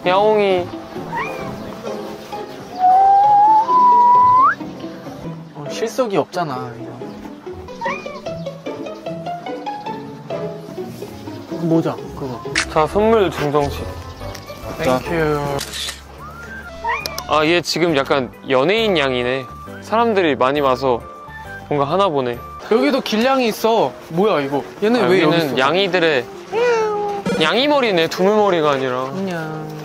야옹이. 실속이 없잖아. 모자 그거. 자, 선물 증정식. 땡큐. 아, 얘 지금 약간 연예인 양이네. 사람들이 많이 와서 뭔가 하나 보네. 여기도 길냥이 있어. 뭐야 이거? 얘는 왜 여기 있어? 여기는 양이들의 양이 머리네, 두물머리가 아니라. 안녕.